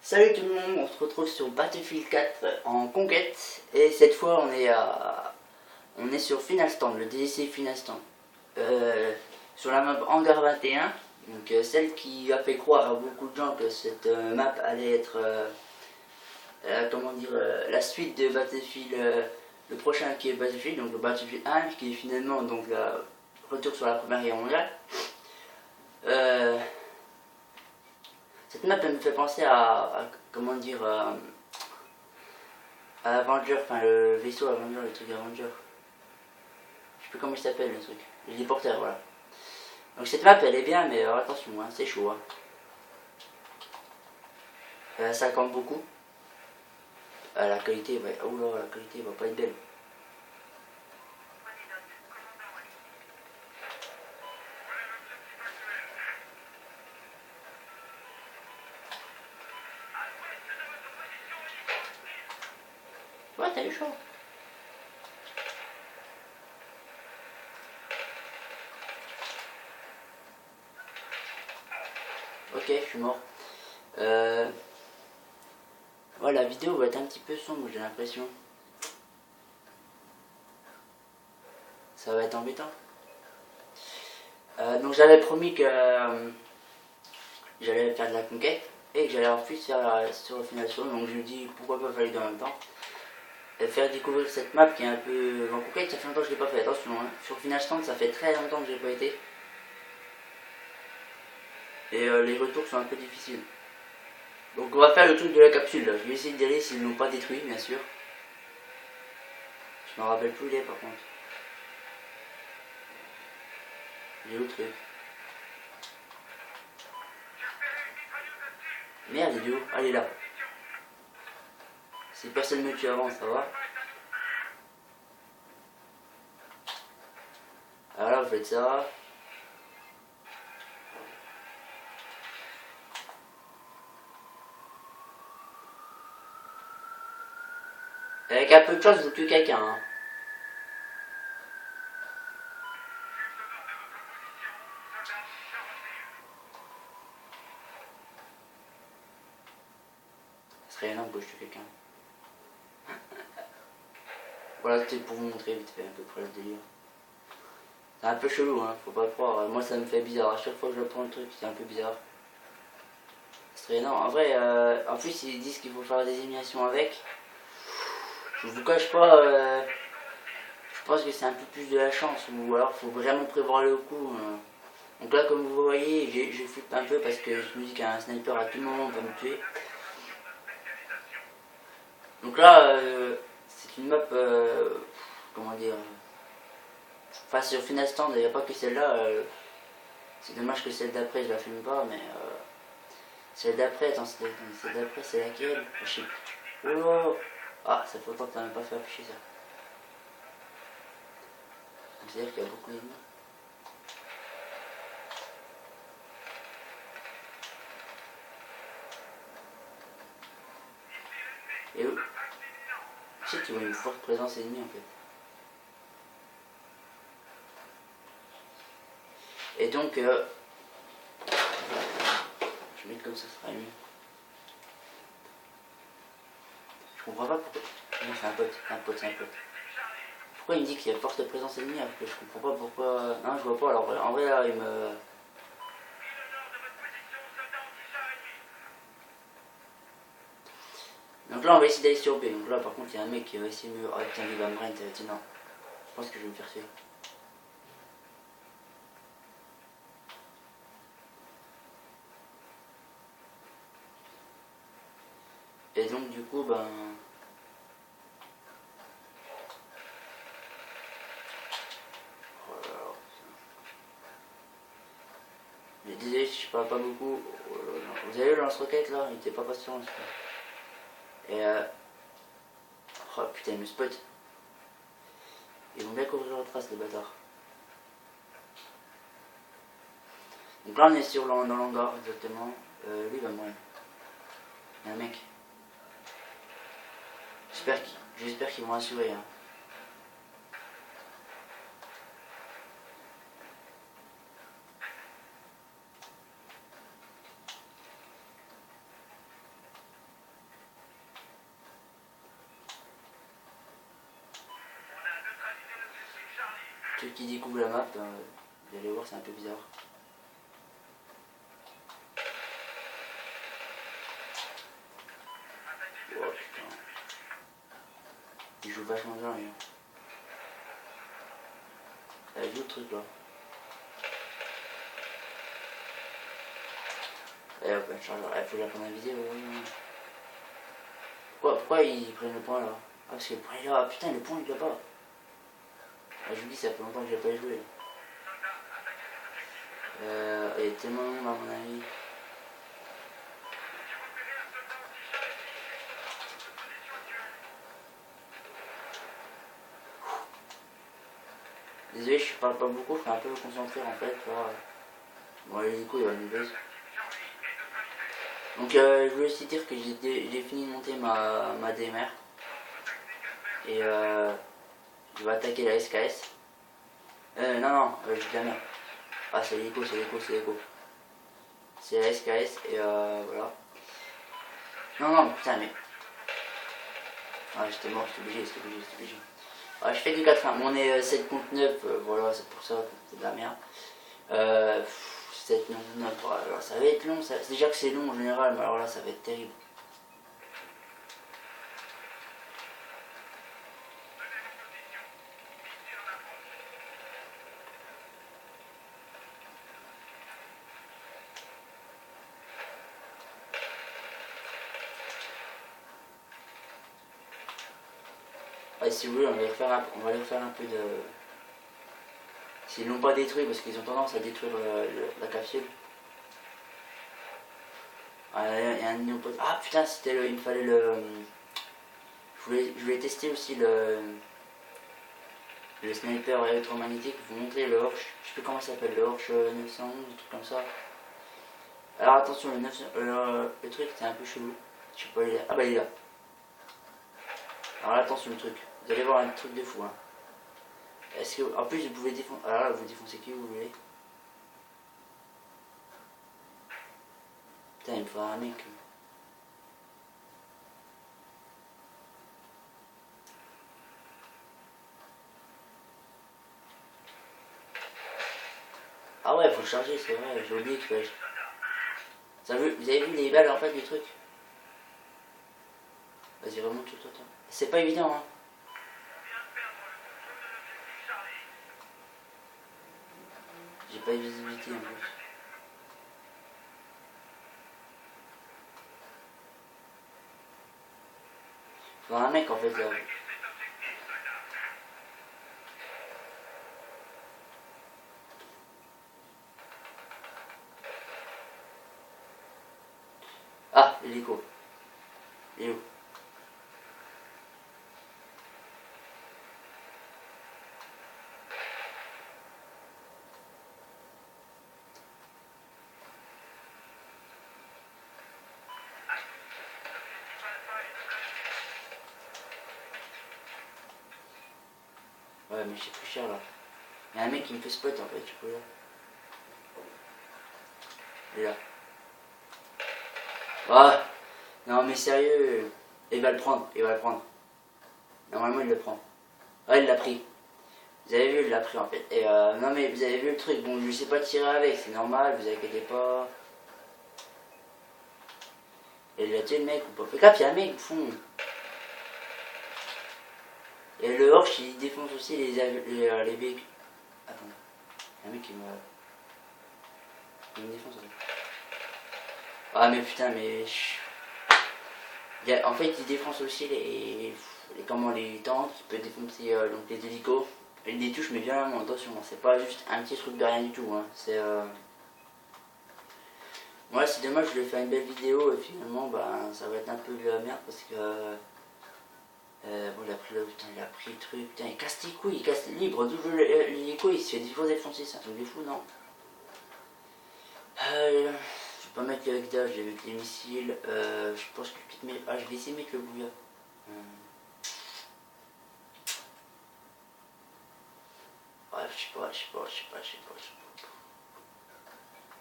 Salut tout le monde, on se retrouve sur Battlefield 4 en conquête et cette fois on est sur Final Stand, le DLC Final Stand. Sur la map Hangar 21, donc celle qui a fait croire à beaucoup de gens que cette map allait être la suite de Battlefield, le prochain qui est Battlefield, donc le Battlefield 1 qui est finalement donc le retour sur la Première Guerre mondiale. Cette map elle me fait penser à Avenger, enfin le vaisseau Avenger, le truc Avenger. Je sais plus comment il s'appelle le truc. Le déporteur, voilà. Donc cette map elle est bien, mais attention, hein, c'est chaud. Hein. Ça campe beaucoup. La qualité va. Oh là, la qualité va pas être belle. Ouais, t'as eu chaud. Ok, je suis mort. Ouais, la vidéo va être un petit peu sombre, j'ai l'impression. Ça va être embêtant. Donc j'avais promis que j'allais faire de la conquête et que j'allais ensuite faire sur le final sur. Donc je me dis pourquoi pas faire les deux en même temps. Et faire découvrir cette map qui est un peu en conquête, ça fait longtemps que je l'ai pas fait, attention. Hein. Sur Final Stand, ça fait très longtemps que je l'ai pas été. Et les retours sont un peu difficiles. Donc on va faire le truc de la capsule là. Je vais essayer d'y aller s'ils ne l'ont pas détruit, bien sûr. Je me rappelle plus où il est par contre. Il est où le truc? Merde, il est où? Ah, il est là. Si personne ne me tue avant, ça va. Alors là, vous faites ça. Avec un peu de chance, vous tuez quelqu'un. Hein. Ce serait énorme que je tue quelqu'un. Voilà, c'était pour vous montrer vite fait à peu près le délire. C'est un peu chelou, hein, faut pas le croire. Moi, ça me fait bizarre. À chaque fois que je prends le truc, c'est un peu bizarre. Ce serait énorme. En vrai, en plus, ils disent qu'il faut faire des éliminations avec. Je vous cache pas, je pense que c'est un peu plus de la chance. Ou alors, faut vraiment prévoir le coup. Donc là, comme vous voyez, je flippe un peu parce que je me dis qu'un sniper à tout moment peut me tuer. Donc là, c'est une map, comment dire, enfin sur Final Stand, il n'y a pas que celle-là. C'est dommage que celle d'après je la filme pas, mais celle d'après, attends, celle d'après c'est laquelle? Je sais plus. Oh, ah, ça fait longtemps que t'as même pas fait afficher ça. C'est-à-dire qu'il y a beaucoup d'ennemis. Et où? Je sais qu'ils ont une forte présence ennemie en fait. Et donc, je vais mettre comme ça sera mieux. Je comprends pas pourquoi. Non, c'est un pote, c'est un pote. Pourquoi il me dit qu'il y a forte présence ennemie alors que je comprends pas pourquoi. Non, je vois pas. Alors en vrai là, il me. Donc là, on va essayer d'aller sur B. Donc là, par contre, il y a un mec qui va essayer de me. Ah tiens, il va me rent. Tiens, non. Je pense que je vais me faire tuer. Et donc, du coup, ben. Désolé si je parle pas beaucoup. Vous avez vu le lance-roquette là? Il était pas patient. Et oh putain, il me spot. Ils vont bien couvrir leur trace, les bâtards. Donc là, on est dans l'hangar, exactement. Lui, il va mourir. Il y a un mec. J'espère qu'ils vont assurer. Hein. Ceux qui découvrent la map, vous allez voir, c'est un peu bizarre. Oh putain. Il joue vachement bien, lui. Il y a d'autres trucs là. Et hop, un chargeur. Il faut que j'apprenne la vidéo. Pourquoi ils prennent le point là? Ah, parce que le point est là. Ah, putain, le point il est là-bas. Ah, je vous dis, ça fait longtemps que j'ai pas joué. Il y a tellement de monde à mon avis. Désolé, je parle pas beaucoup, je suis un peu concentré en fait. Là. Bon, du coup, il va nous buzz. Donc, je voulais aussi dire que j'ai fini de monter ma DMR. Et je vais attaquer la SKS. Non, je dis la merde. Ah, c'est l'écho. C'est la SKS et voilà. Non, putain, mais. Ah, j'étais mort, j'étais obligé. Ah, je fais du 4-1. On est 7 contre 9, voilà, c'est pour ça que c'est de la merde. 7 contre 9, alors ça va être long. Déjà que c'est long en général, mais alors là, ça va être terrible. Ouais, si vous voulez, on va aller refaire un peu de... S'ils l'ont pas détruit, parce qu'ils ont tendance à détruire la capsule. Ah, il y a un de nos potes. Ah putain, il me fallait le... Je voulais tester aussi le sniper électromagnétique, vous montrer le Horsch. Je sais plus comment ça s'appelle, le Horsch 911, un truc comme ça. Alors attention, le truc c'est un peu chelou. Je sais pas, il est là. Ah bah il est là. Alors là, attention le truc. Vous allez voir un truc de fou. Hein. Est-ce que, en plus, vous pouvez défoncer. Alors là, vous défoncez qui vous voulez. Putain, il me faut un mec. Ah ouais, faut le charger, c'est vrai. J'ai oublié que ça vous avez vu les balles en fait du truc. Vas-y, remonte tout le temps. C'est pas évident, hein. J'ai pas de visibilité en plus. Faut un mec en fait là. Ah, l'hélico. Il est où? Ouais, mais c'est plus cher là. Il y a un mec qui me fait spot en fait, tu peux là. Il est là. Ah, non mais sérieux. Il va le prendre. Normalement il le prend. Ouais, il l'a pris. Vous avez vu, il l'a pris en fait. Et non mais vous avez vu le truc, bon je sais pas tirer avec, c'est normal, vous inquiétez pas. Et il a tué le mec ou pas. Fais gaffe, il y a un mec au fond. Et le Horsch il défonce aussi les véhicules. Attends, il y a un mec qui me défonce en fait. Ah mais putain mais... En fait il défonce aussi les tanks, il peut défoncer donc les hélicos. Il les touche mais violemment, attention, c'est pas juste un petit truc de rien du tout. Hein. C'est... Ouais, c'est dommage, je voulais faire une belle vidéo et finalement bah, ça va être un peu de la merde parce que... bon, il a pris le truc, putain, il casse les couilles, il casse libre, double l'hélico, il se fait 10 fois défoncer, c'est un truc de fou, non? Je vais pas mettre avec d'âge, je vais mettre les missiles, je pense que je vais je vais essayer de mettre le bouillard. Ouais, je sais pas.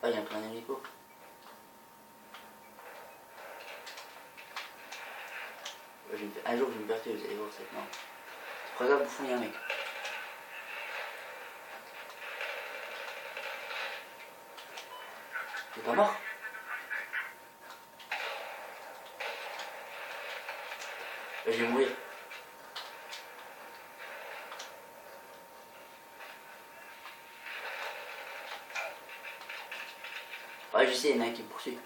Ah, il y a plein d'hélico. Un jour je vais me perds, vous allez voir, c'est non. C'est pas grave, au fond il y a un mec. Pas mort. Je vais mourir. Ah, je sais, il y en a un qui me poursuit.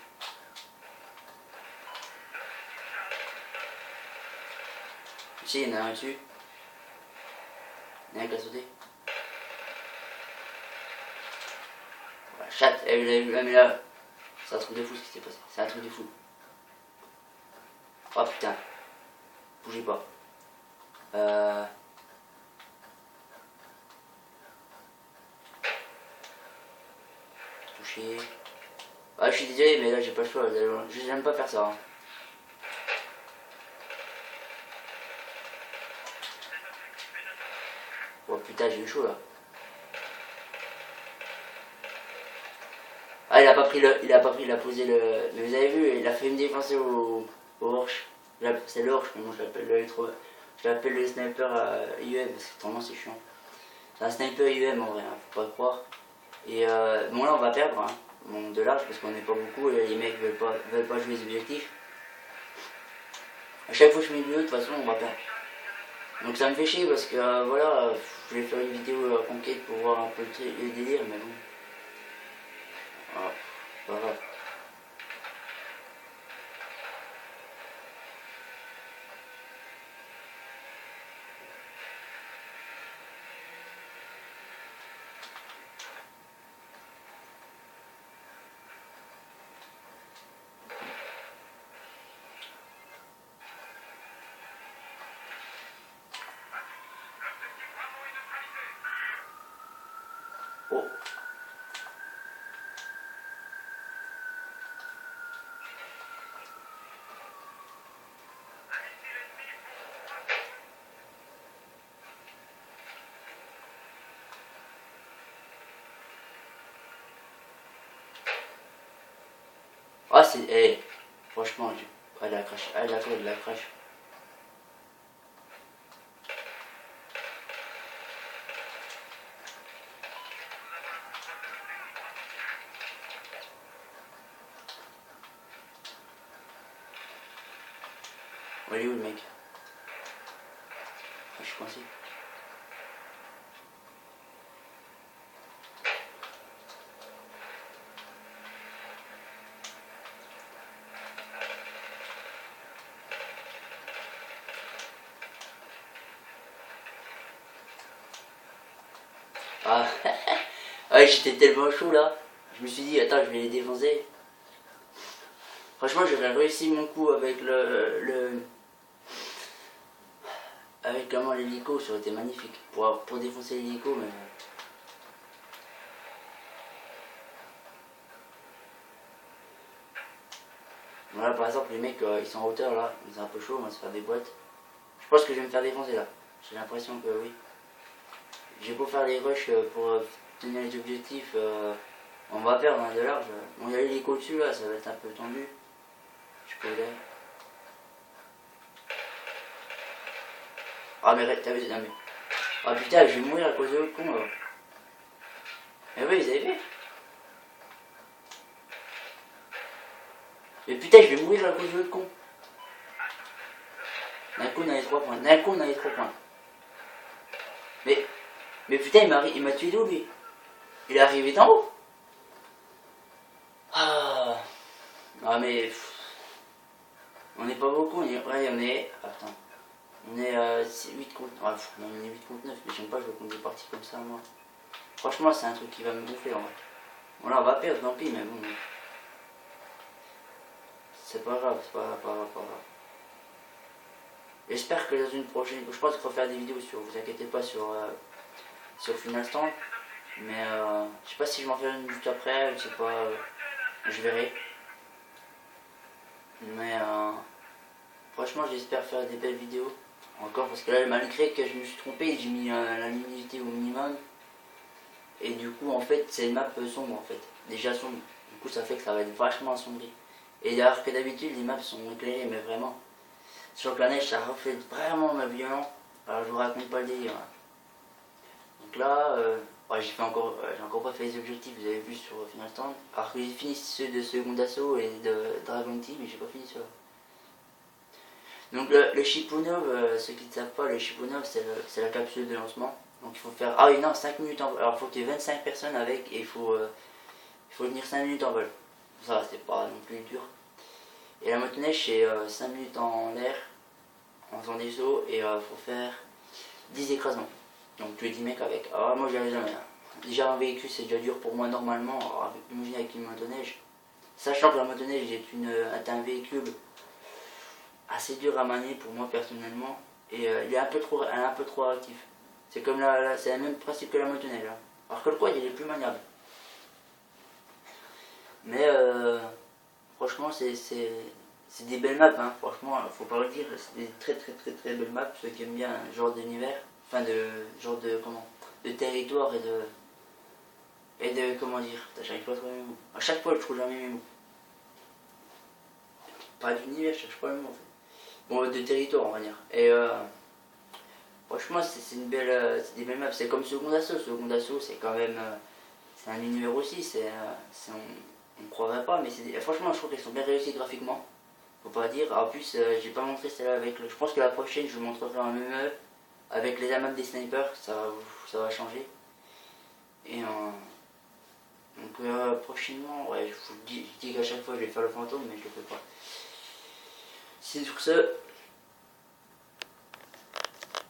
Je sais, il y en a un dessus. Il y en a un qui a sauté. Voilà, chatte, elle l'a vu, mais là, c'est un truc de fou ce qui s'est passé. C'est un truc de fou. Oh putain. Bougez pas. Touché. Ah, je suis désolé, mais là, j'ai pas le choix. J'aime pas faire ça. Hein. Oh putain, j'ai eu chaud là. Ah, il a pas pris il a posé le. Mais vous avez vu, il a fait me défoncer au Horsch. C'est le Horsch, mais moi je l'appelle je l'appelle le sniper IEM parce que ton nom c'est chiant. C'est un sniper IEM en vrai, hein, faut pas le croire. Et bon là on va perdre hein, bon, de large parce qu'on n'est pas beaucoup et les mecs veulent pas jouer les objectifs. À chaque fois que je mets une vidéo, de toute façon on va perdre. Donc ça me fait chier parce que voilà, je vais faire une vidéo conquête pour voir un peu le délire, mais bon. Voilà, pas grave. Oh. Ah c'est. Hey, franchement, elle a crash. Elle a crash. Oh, il est où le mec? Ah, je suis coincé. Ah, ouais, j'étais tellement chaud là. Je me suis dit, attends, je vais les défoncer. Franchement, j'aurais réussi mon coup avec avec comment l'hélico, ça aurait été magnifique. Pour défoncer l'hélico, mais. Voilà, par exemple, les mecs, ils sont en hauteur là, c'est un peu chaud, on va se faire des boîtes. Je pense que je vais me faire défoncer là. J'ai l'impression que oui. J'ai beau faire les rushs pour tenir les objectifs, on va perdre hein, de large. Bon, il y a l'hélico dessus là, ça va être un peu tendu. Je peux aller. Ah, mais t'as vu, non mais. Ah putain, je vais mourir à cause de l'autre con là. Mais oui, vous avez vu? Mais putain, je vais mourir à cause de l'autre con. D'un coup, on a les 3 points. D'un coup, on a les 3 points. Mais putain, il m'a tué d'où lui? Il est arrivé d'en haut. Ah, ah mais. On n'est pas beaucoup, ouais, on est. Attends. On est 8 contre. Ah, non, on est 8 contre 9, mais j'aime pas jouer contre des parties comme ça, moi. Franchement, c'est un truc qui va me gonfler en vrai. Bon, là, on va perdre, tant pis, mais bon. C'est pas grave, c'est pas grave, pas grave, pas grave. J'espère que dans une prochaine. Je pense qu'il faut faire des vidéos sur. Vous inquiétez pas sur Final Stand. Mais je sais pas si je m'en ferai une juste après, je sais pas. Je verrai. Mais franchement, j'espère faire des belles vidéos. Encore parce que là, malgré que je me suis trompé, j'ai mis la luminosité au minimum. Et du coup, en fait, c'est une map sombre en fait. Déjà sombre. Du coup, ça fait que ça va être vachement assombri. Et alors que d'habitude, les maps sont éclairées, mais vraiment. Sur que la neige, ça reflète vraiment ma violence. Alors, je vous raconte pas le délire. Donc là, Ouais, j'ai encore pas fait les objectifs, vous avez vu sur Final Stand. Alors que j'ai fini ceux de Second Assaut et de Dragon Team, mais j'ai pas fini ceux-là. Donc le Shipunov, ceux qui ne savent pas, le Shipunov c'est la capsule de lancement. Donc il faut faire, ah oui non, 5 minutes en vol. Alors il faut qu'il y ait 25 personnes avec et il faut tenir 5 minutes en vol. Ça c'est pas non plus dur. Et la motoneige c'est 5 minutes en l'air en faisant des sauts et il faut faire 10 écrasements. Donc tu es 10 mecs avec. Alors moi j'y arrive jamais. Hein. Déjà un véhicule c'est déjà dur pour moi normalement, alors imagine avec une motoneige. Sachant que la motoneige est un véhicule assez dur à manier pour moi personnellement et elle est un peu trop actif. C'est comme c'est le même principe que la motoneige. Hein. Alors que le quad il est plus maniable. Mais franchement c'est des belles maps, hein. Franchement faut pas le dire, c'est des très belles maps, ceux qui aiment bien ce genre d'univers, enfin de genre de territoire et de comment dire, j'arrive pas à trouver mes mots. À chaque fois je trouve jamais mes mots. Pas d'univers, je cherche pas le mot en fait. Bon, de territoire on va dire. Et franchement c'est des belles maps, c'est comme Second Assaut. Second Assaut c'est quand même c'est un univers aussi, on ne croirait pas, mais franchement je trouve qu'elles sont bien réussies graphiquement. Faut pas dire. En plus j'ai pas montré celle-là avec je pense que la prochaine je vous montrerai un MME avec les amas des snipers, ça va changer. Et donc prochainement, ouais, je vous dis qu'à chaque fois je vais faire le fantôme mais je le fais pas. C'est sur ce,